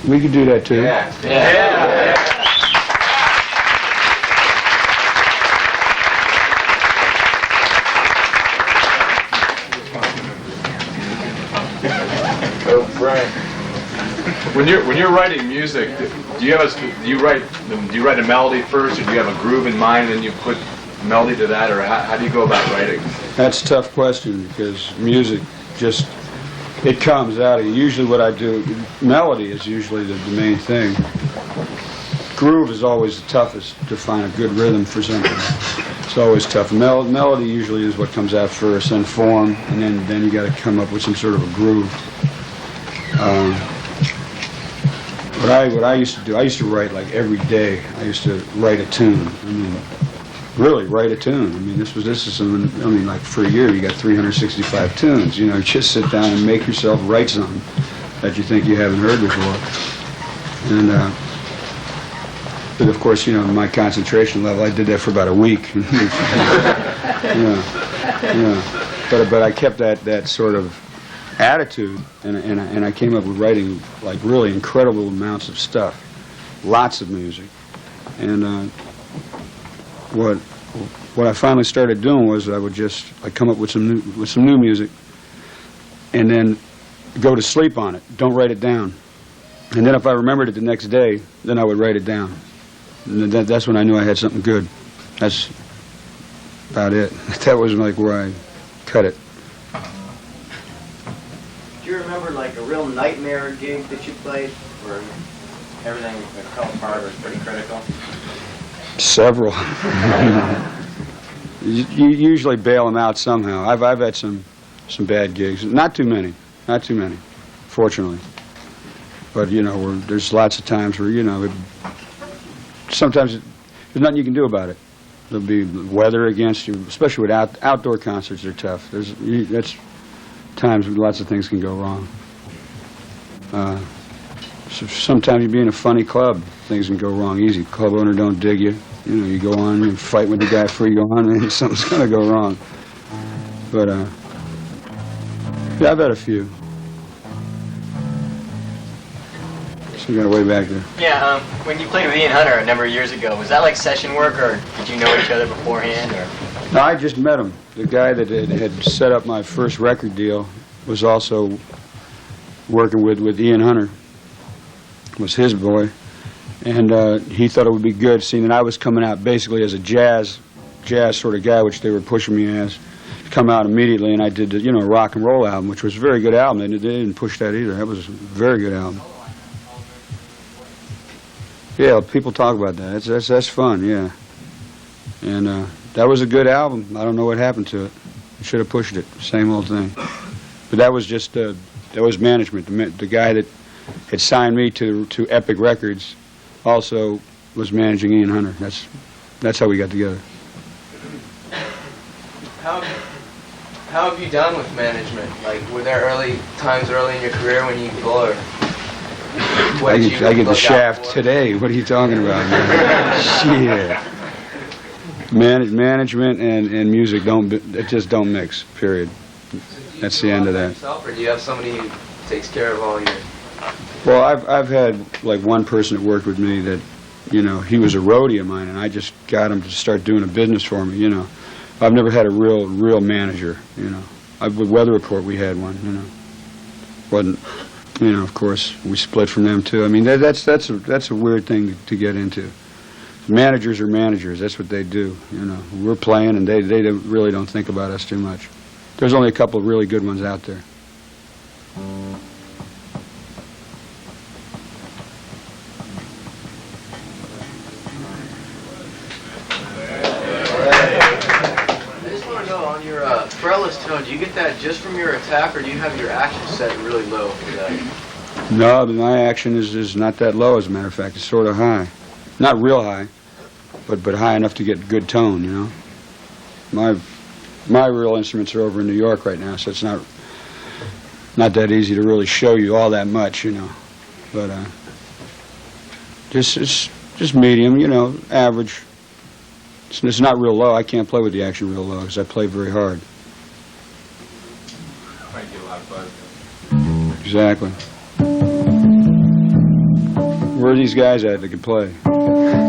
We could do that too. Yeah. Yeah. Oh, Brian. When you're writing music, do you write a melody first, or do you have a groove in mind and you put melody to that, or how do you go about writing? That's a tough question because music just it comes out of you. Usually, what I do, melody is usually the main thing. Groove is always the toughest to find a good rhythm for something. It's always tough. Melody usually is what comes out first, then form, and then you got to come up with some sort of a groove. What I used to do, I used to write like every day. I used to write a tune. I mean, really write a tune. I mean, this is some. I mean, like for a year, you got 365 tunes. You know, just sit down and make yourself write something that you think you haven't heard before. And but of course, you know, my concentration level, I did that for about a week. Yeah. But I kept that sort of attitude, and I came up with writing like really incredible amounts of stuff, lots of music. And what I finally started doing was I'd come up with some new music, and then go to sleep on it. Don't write it down. And then if I remembered it the next day, then I would write it down. And that's when I knew I had something good. That's about it. That was like where I cut it. Do you remember like a real nightmare gig that you played where everything that fell apart was pretty critical? Several. You usually bail them out somehow. I've had some bad gigs. Not too many, fortunately. But you know, there's lots of times where sometimes there's nothing you can do about it. There'll be weather against you, especially with outdoor concerts. They're tough. That's times when lots of things can go wrong. So sometimes you be in a funny club, things can go wrong easy. Club owner don't dig you. You know, you go on and fight with the guy before you go on, and something's going to go wrong. But yeah, I've had a few. So we got way back there. Yeah, when you played with Ian Hunter a number of years ago, was that like session work, or did you know each other beforehand? Or? No, I just met him. The guy that had set up my first record deal was also working with Ian Hunter. Was his boy, and he thought it would be good, seeing that I was coming out basically as a jazz sort of guy, which they were pushing me as, to come out immediately, and I did a rock and roll album, which was a very good album. They didn't push that either. That was a very good album. Yeah, people talk about that. That's fun, yeah. And that was a good album. I don't know what happened to it. I should have pushed it. Same old thing. But that was just that was management. The guy that had signed me to Epic Records also was managing Ian Hunter. That's how we got together. How have you done with management? Like, were there times early in your career when you or I get the shaft today. What are you talking about, man? Shit. Management and music just don't mix. Period. That's the end of that. Or do you have somebody who takes care of all your? Well, I've had like one person that worked with me that, he was a roadie of mine, and I just got him to start doing a business for me. I've never had a real manager. With Weather Report we had one. Wasn't. Of course, we split from them too. I mean, that's a weird thing to get into. Managers are managers. That's what they do. We're playing, and they really don't think about us too much. There's only a couple of really good ones out there. I just want to know, on your fretless tone, do you get that just from your attack, or do you have your action set really low for that? No, my action is not that low, as a matter of fact. It's sort of high. Not real high, but high enough to get good tone, My real instruments are over in New York right now, so it's not that easy to really show you all that much, But just medium, average. It's not real low. I can't play with the action real low because I play very hard. Might get a lot of buzz. Exactly. where are these guys at that can play?